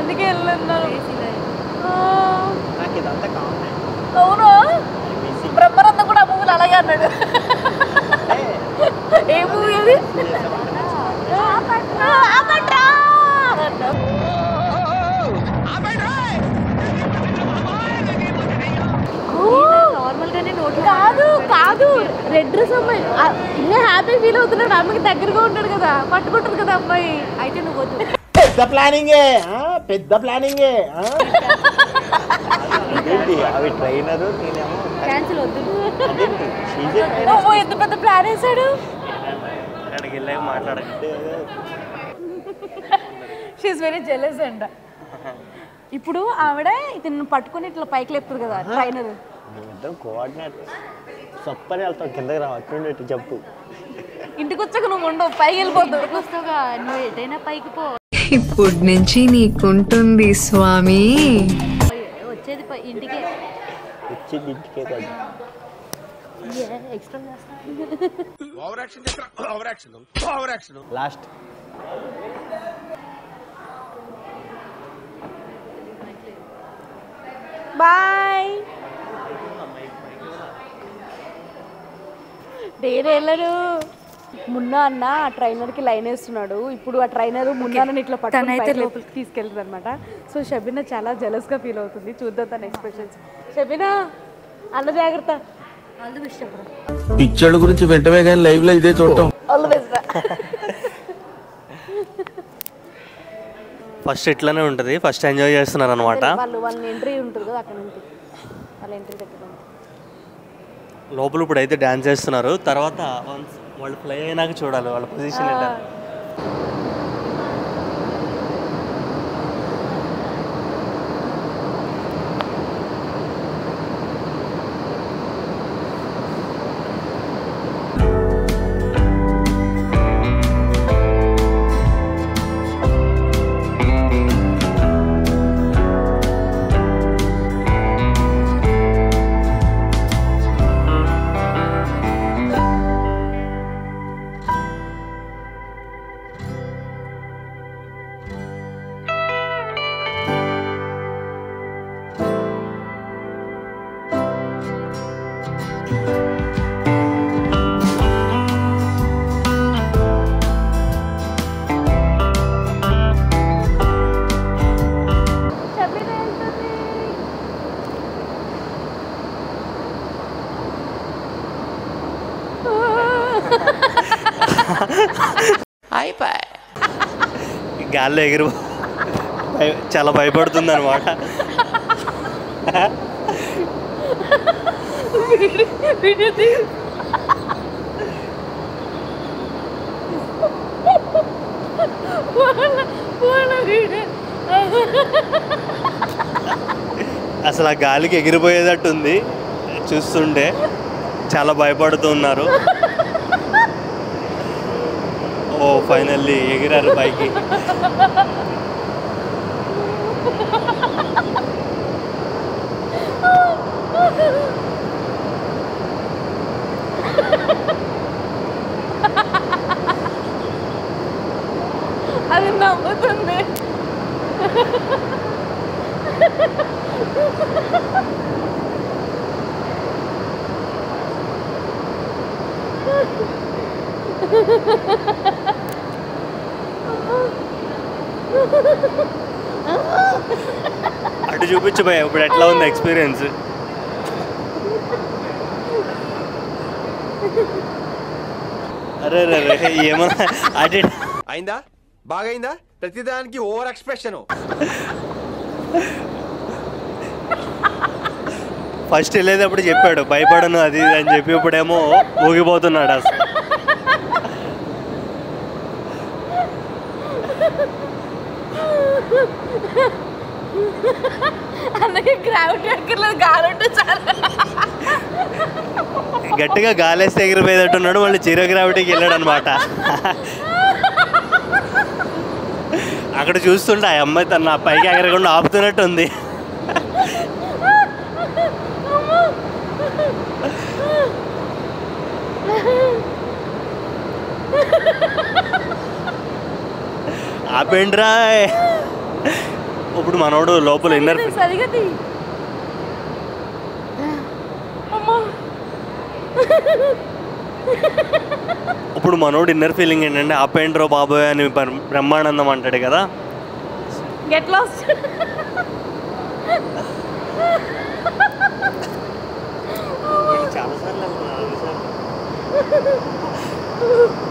అందుకే వెళ్ళన్నాను. నాకు ఇదంతా కావాలి. అవును, బ్రహ్మరంధం కూడా ఆ మూవీలో అలాగే అన్నాడు. ఏ మూవీ అది? కాదు కాదు, రెడ్ డ్రెస్ అమ్మాయి ఇంకా హ్యాపీ ఫీల్ అవుతున్నాడు. అమ్మకి దగ్గరగా ఉంటాడు కదా, పట్టుకుంటారు కదా అమ్మాయి. అయితే నువ్వు వద్దు. పెద్ద ప్లానింగే, పెద్ద ప్లానింగే. అవి ట్రైనరు, నేనేమో క్యాన్సిల్ వద్దు. ఎంత పెద్ద ప్లాన్ వేసాడు. అక్కడికి వెళ్ళాక మాట్లాడకండి. షీఈస్ వెరీ జెలస్ అంట. ఇప్పుడు ఆవిడ ఇతను పట్టుకుని ఇట్లా పైకి లేపుతుంది కదా ట్రైనర్. మేమిద్దరం కోఆర్డినేటర్. సూపర్ వెళ్తాం, కిందకి రా, అటు చెప్పు. ఇంటికి వచ్చాక నువ్వు ఉండవు, పైకి వెళ్ళిపోతావు. వస్తావుగా నువ్వు, ఎటైనా పైకి పో. ఇప్పుడు నుంచి నీకుంటుంది స్వామి. వచ్చేది ఇంటికే, వచ్చింది ఇంటికే కాదు. Extra last bye. డేరే వెళ్ళరు. మున్నా అన్న ఆ ట్రైనర్కి లైన్ వేస్తున్నాడు. ఇప్పుడు ఆ ట్రైనర్ మున్నాని ఇట్లా పట్టుకుని లోపలికి తీసుకెళ్తుంది అనమాట. సో షబీనా చాలా జెలస్గా ఫీల్ అవుతుంది. చూద్దాం తన ఎక్స్ప్రెషన్స్. షబీనా అన్న జాగ్రత్త. ఆల్ ది బెస్ట్ చెప్పరా. పిక్చర్ల గురించి వెంటనే కానీ లైవ్ లో ఇదే చూడటం. All the best. ఫస్ట్ ఇట్లానే ఉంటుంది, ఫస్ట్ ఎంజాయ్ చేస్తున్నారు అనమాట. వాళ్ళ ఎంట్రీ ఉంటుంది కదా, అక్కడ నుంచి వాళ్ళ ఎంట్రీ దగ్గర లోపల ఇప్పుడు అయితే డ్యాన్స్ చేస్తున్నారు. తర్వాత వాళ్ళు ఫ్లై అయినాక చూడాలి వాళ్ళ పొజిషన్ ఏంటో. గాల్లో ఎగిరి చాలా భయపడుతుంది అనమాట. అసలు ఆ గాలికి ఎగిరిపోయేటట్టుంది చూస్తుంటే. చాలా భయపడుతున్నారు. ఓ ఫైనల్లీ ఎగిరారు పైకి. అది నవ్వుతుంది. అటు చూపించు భయ ఇప్పుడు ఎట్లా ఉంది ఎక్స్పీరియన్స్. అరే రే ఏమన్నా అటు అయిందా బాగైందా? ప్రతిదానికి ఓవర్ ఎక్స్ప్రెషన్. ఫస్ట్ వెళ్ళేటప్పుడు చెప్పాడు భయపడను అది అని చెప్పి, ఇప్పుడేమో ఊగిపోతున్నాడు అసలు. అందుకే గ్రావిటీ ఎక్కర్లేదు, గాలి ఉంటే చాలా. గట్టిగా గాలేస్తే ఎగిరిపోయేటట్టున్నాడు. మళ్ళీ జీరో గ్రావిటీకి వెళ్ళాడు అనమాట. అక్కడ చూస్తుంటే ఆ అమ్మాయి తన పైకి ఎగరకుండా ఆపుతున్నట్టు ఉంది. ఆపేండ్రా. ఇప్పుడు మనోడు లోపల ఇన్నర్ ఇప్పుడు మనోడు ఇన్నర్ ఫీలింగ్ ఏంటంటే ఆపేండ్రో బాబోయ్ అని బ్రహ్మానందం అంటాడు కదా. Get lost.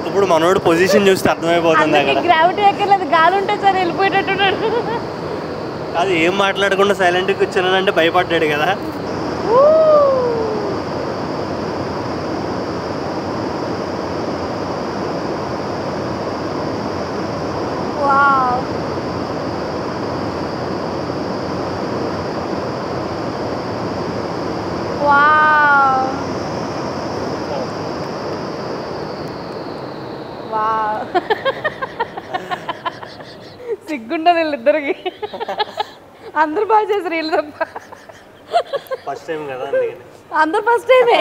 ఇప్పుడు మనోడు పొజిషన్ చూస్తే అర్థమైపోతుంది. అక్కడ గ్రావిటీ ఎక్కర్లేదు, గాలి ఉంటే సరే వెళ్ళిపోయేటట్టున్నాడు. అది ఏం మాట్లాడకుండా సైలెంట్గా కూర్చున్నానంటే భయపడ్డాడు కదా. సిగ్గుండదు వీళ్ళిద్దరికి. అందరు బాగా చేశారు వీళ్ళు తప్ప. ఫస్ట్ టైం కదా అందరు ఫస్ట్ టైమే.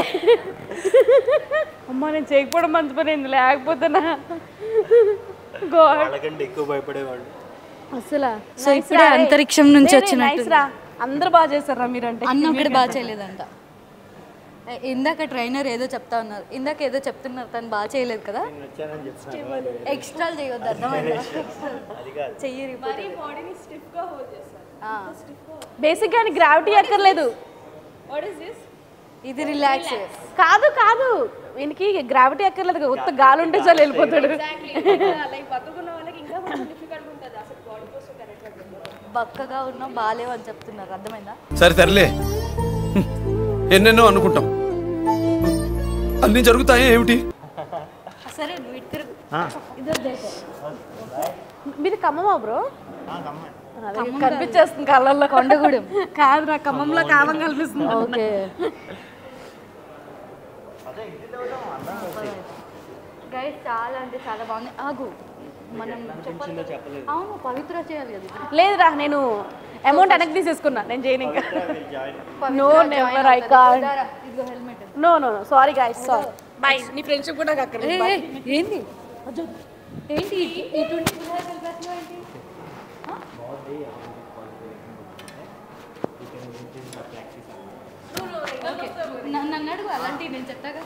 అమ్మా నేను చేయకపోవడం మంచి పని అయింది, లేకపోతేనా ఎక్కువ భయపడేవాళ్ళు అసలు. సో ఇప్పుడే అంతరిక్షం నుంచి వచ్చినట్టు అందరు బాగా చేశారా మీరంటే? అన్న ఒకటి బాగా చేయలేదంట. ఇందాక ట్రైనర్ ఏదో చెప్తా ఉన్నారు, ఇందాక ఏదో చెప్తున్నారు, తను బాగా చేయలేదు కదా. ఎక్స్ట్రా చేయొద్దు, అర్థమైందా? చెయ్యి బేసిక్ గా గ్రావిటీ ఎక్కర్లేదు. ఇది రిలాక్స్ కాదు కాదు, వీనికి గ్రావిటీ ఎక్కర్లేదు, ఉత్త గాలి ఉంటే చాలు వెళ్ళిపోతాడు. బక్కగా ఉన్నా బాలేవు అని చెప్తున్నారు, అర్థమైందా? సరే సర్లే, ఎన్నెన్నో అనుకుంటాం. అన్ని జరుగుతాయా ఏమిటి? సరే నువ్వు ఇటు తిరుగు. మీది ఖమ్మమా బ్రో? కనిపించేస్తుంది కళ్ళల్లో. కొండగూడెం కాదు, నా ఖమ్మంలో కామం కనిపిస్తుంది. ఓకే గైస్ చాలా అంటే చాలా బాగుంది. ఆగు మనం చెప్పలేదు. అవును పవిత్ర చేయాలి కదా. లేదురా, నేను అమౌంట్ వెనక్కి తీసేసుకున్నా, నేను చేయను ఇంకా. No never, I can't. ఇదిగో helmet. No no no, sorry guys, sorry. Bye. నీ ఫ్రెండ్షిప్ కూడా నాకు అక్కడ ఏంది ఏంటి ఇటువంటి ఏంటి? నన్ను అడుగు అలాంటివి నేను చెప్తాగా.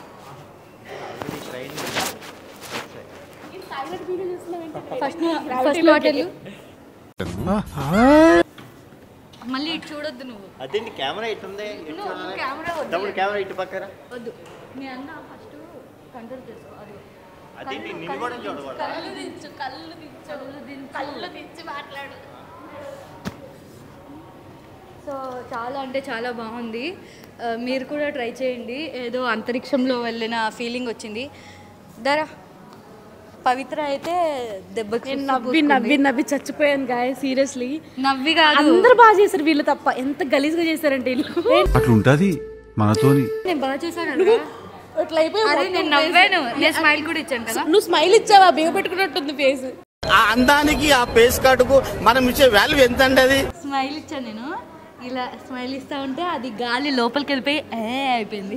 ఫస్ట్ హోటల్ మళ్ళీ ఇటు చూడొద్దు నువ్వు. అదేంటి కెమెరా ఇటు ఉంది, కెమెరా తమ్ముడు కెమెరా ఇటు పక్కరా వద్దు. మీ అన్న ఫస్ట్ కంట్రోల్ చేసుకో. అది అదేంటి నిన్ను కూడా చూడకూడదు. కళ్ళు దించు కళ్ళు దించి మాట్లాడు. సో చాలా అంటే చాలా బాగుంది. మీరు కూడా ట్రై చేయండి. ఏదో అంతరిక్షంలో వెళ్ళిన ఫీలింగ్ వచ్చింది. ధరా పవిత్ర అయితే దెబ్బకి నవ్వి చచ్చిపోయాను గాయ. సీరియస్లీ నవ్వి కాదు, అందరు బాగా చేశారు, వీళ్ళు తప్ప. ఎంత గలీజ్గా చేశారంటే వీళ్ళు. అట్లుంటది మనతోని. నేను బాగా చేశాను. అట్లా అయిపోయి నేను నవ్వాను. నేను స్మైల్ కూడా ఇచ్చాను కదా. నువ్వు స్మైల్ ఇచ్చావా? బిగ పెట్టుకున్నట్టుంది ఫేస్. ఆ అందానికి ఆ ఫేస్ కట్టుకు మనం ఇచ్చే వాల్యూ ఎంత అండి? అది స్మైల్ ఇచ్చాను నేను. ఇలా స్మైల్ ఇస్తా ఉంటే అది గాలి లోపలికి వెళ్ళిపోయి అయిపోయింది.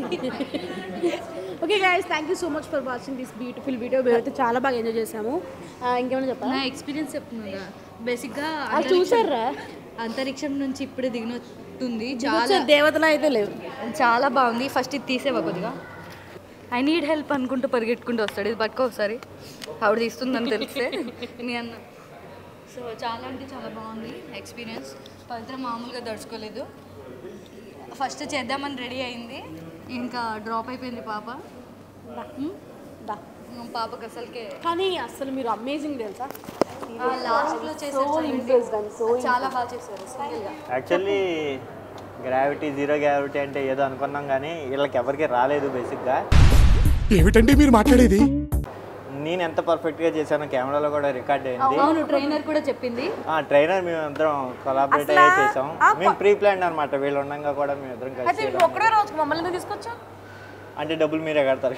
Okay guys, thank you so much for watching this beautiful video. మేమైతే చాలా బాగా ఎంజాయ్ చేసాము. ఇంకేమైనా చెప్పాలి? నా ఎక్స్పీరియన్స్ చెప్తున్నా. బేసిక్గా చూసారా, అంతరిక్షం నుంచి ఇప్పుడే దిగినట్టుంది. చాలా దేవతలు అయితే లేవు. చాలా బాగుంది. ఫస్ట్ ఇది తీసేవా కొద్దిగా. ఐ నీడ్ హెల్ప్ అనుకుంటూ పరిగెట్టుకుంటూ వస్తాడు. ఇది పట్టుకో ఒకసారి, ఆవిడ తీస్తుందని తెలిస్తే నీ అన్న. సో చాలా అంటే చాలా బాగుంది ఎక్స్పీరియన్స్. పవిత్ర మామూలుగా దడుచుకోలేదు. ఫస్ట్ చేద్దామని రెడీ అయింది, ఇంకా డ్రాప్ అయిపోయింది పాప. పాపకు అసలుకే. కానీ అసలు మీరు అమేజింగ్ తెలుసా, లాస్ట్లో చేసారు చాలా బాగా చేశారు. సింగిల్గా యాక్చువల్లీ గ్రావిటీ, జీరో గ్రావిటీ అంటే ఏదో అనుకున్నాం కానీ వీళ్ళకి ఎవరికి రాలేదు బేసిక్గా. ఏమిటండి మీరు మాట్లాడేది? నేను ఎంత పర్ఫెక్ట్గా చేశానో కెమెరాలో కూడా రికార్డ్ అయింది. అవును, ట్రైనర్ కూడా చెప్పింది. ట్రైనర్ మేము అందరం కొలాబరేట్ అయ్యే చేసాం. మేము ప్రీ ప్లాన్ అనమాట. వీళ్ళు ఉండగా కూడా మేము ఇద్దరం కలిసి. ఒక్కడే రోజు మమ్మల్ని తీసుకొచ్చా అంటే డబ్బులు మీరే కడతారు,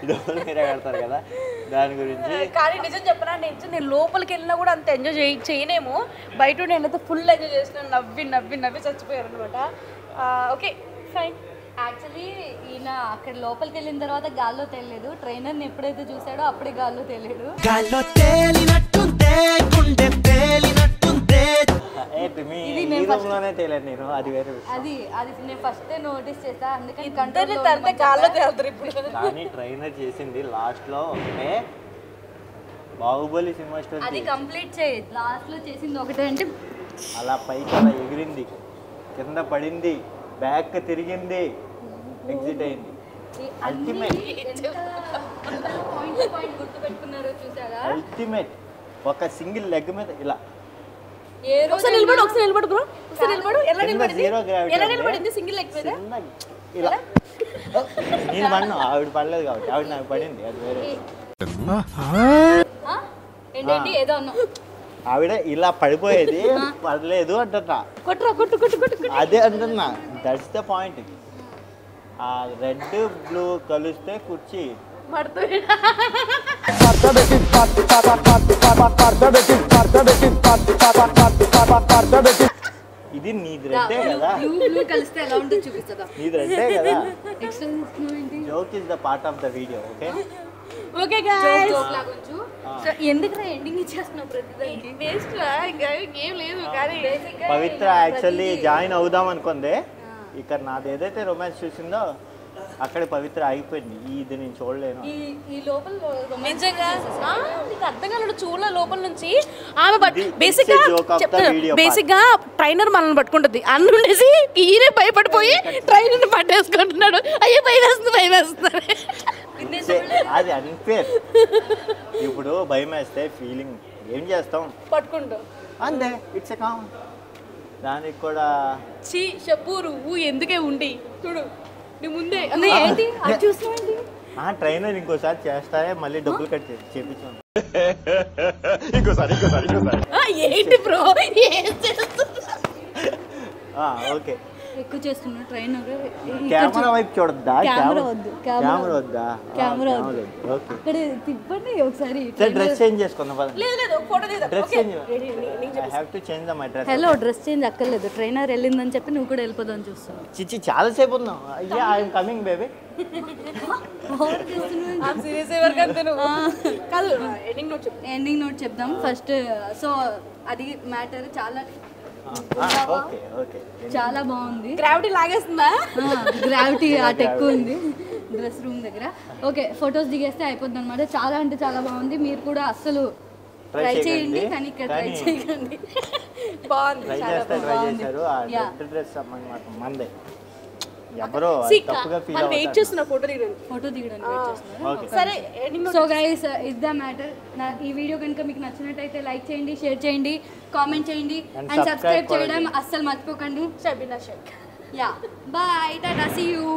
డబ్బులు మీరే కడతారు కదా దాని గురించి. కానీ నిజం చెప్పనా, నేను లోపలికి వెళ్ళినా కూడా అంత ఎంజాయ్ చేయనేమో. బయట నేనైతే ఫుల్ ఎంజాయ్ చేసినాను. నవ్వి చచ్చిపోయారు అనమాట. Okay fine. యాక్చువల్లీ ఈయన అక్కడ లోపలికి వెళ్ళిన తర్వాత గాల్లో తేలేదు. ట్రైనర్ని ఎప్పుడైతే చూసాడో అప్పుడే గాల్లో తేలేడు. తేలేదు నేను. అది వేరే అది నేను ఫస్ట్ నోటీస్ చేస్తా. అందుకని కానీ ట్రైనర్ చేసింది లాస్ట్ లో ఒకటే. బాహుబలి సినిమా స్టోరీ అది కంప్లీట్ చేయి. లాస్ట్ లో చేసింది ఒకటే అంటే అలా పైకి అలా ఎగిరింది, కింద పడింది, బ్యాక్ తిరిగింది, ఎగ్జిట్ అయింది. అల్టిమేట్ ఒక సింగిల్ లెగ్ మీద ఇలా. నిలబడు బ్రో, ఎలా నిలబడింది సింగిల్ లెగ్ మీద ఇలా. నేను పడినా, ఆవిడ పడలేదు కాబట్టి. ఆవిడ నాకు పడింది, అది వేరే. ఆవిడ ఇలా పడిపోయేది, పడలేదు అంటున్నా. అదే అంటున్నా, దట్స్ ద పాయింట్. ఆ రెడ్ బ్లూ కలిస్తే కుర్చీ ఇది నీది రెడ్డే కదా. కలిస్తే ఎలా ఉంటుందో చూపిస్తా. నీది రెడ్డే కదా. Joke is the part of the video. Okay okay guys, ఎందుకు ఎండింగ్ ఇచ్చేస్తున్నావు ప్రతిదానికి? వేస్ట్ రా, ఇంకా ఏం లేదు. కానీ పవిత్ర యాక్చువల్లీ జాయిన్ అవుదాం అనుకుంది. ఇక్కడ నాది ఏదైతే రొమాన్స్ చూసిందో అక్కడ పవిత్ర ఆగిపోయింది. ఇది నేను చూడలేను. ఈ లోపల నిజంగా నీకు అర్థం కాలేదు. చూడలే లోపల నుంచి ఆమె. బేసిక్ గా ట్రైనర్ మనల్ని పట్టుకుంటుంది అన్నుండేసి ఈయనే భయపడిపోయి ట్రైనర్ పట్టేసుకుంటున్నాడు. అయ్యో భయం వేస్తుంది. అది అన్ఫేర్. ఇప్పుడు భయం వేస్తే ఫీలింగ్ ఏం చేస్తాం, పట్టుకుంటాం అంతే. It's a common. దానికి కూడా చెప్పు నువ్వు ఎందుకే ఉండి చూడు. నీ ముందే ఏంటి అది చూస్తున్నావు ట్రైనర్ ఇంకోసారి చేస్తారే మళ్ళీ డబ్బులు కట్టి చేపించాను. ఏంటి బ్రో ఓకే ఎక్కువ చేస్తున్నా ట్రైనర్. కెమెరా వైపు చూడద్దా? కెమెరా వద్దు, కెమెరా వద్దా? కెమెరా వద్దు. ఓకే ఇక్కడ తిప్పండి ఒకసారి. డ్రెస్ చేంజ్ చేసుకుందాం. లేదు ఫోటో తీద్దాం. Dress change I have to change my dress. Hello dress change అక్కర్లేదు, ట్రైనర్ వెళ్ళిందని చెప్పి నువ్వు కూడా వెళ్ళిపోదాం చూస్తావు. చిచ్చి చాలా సేపు ఉన్నాం. అయ్యా ఐఎమ్ కమింగ్ బేబీ. కాదు ఎండింగ్ నోట్ చెప్దాం ఫస్ట్. సో అది మ్యాటర్ చాలా చాలా బాగుంది. గ్రావిటీ లాగేస్తుందా? గ్రావిటీ అటు ఎక్కువ ఉంది డ్రెస్ రూమ్ దగ్గర. ఓకే ఫొటోస్ దిగేస్తే అయిపోద్ది అనమాట. చాలా అంటే చాలా బాగుంది. మీరు కూడా అస్సలు ట్రై చేయండి, కానీ ఇక్కడ ట్రై చేయకండి. బాగుంది, చాలా బాగుంది. ఎవరో తప్పుగా ఫీల్ అవుతారు. వెయిట్ చేస్తున్నా ఫోటో దిగడానికి. సరే so guys is the matter. ఈ వీడియో కనుక మీకు నచ్చినట్టయితే లైక్ చేయండి, షేర్ చేయండి, కామెంట్ చేయండి అండ్ సబ్స్క్రైబ్ చేయడం అస్సలు మర్చిపోకండి. Shabina Shaik. Yeah bye, tata, see you.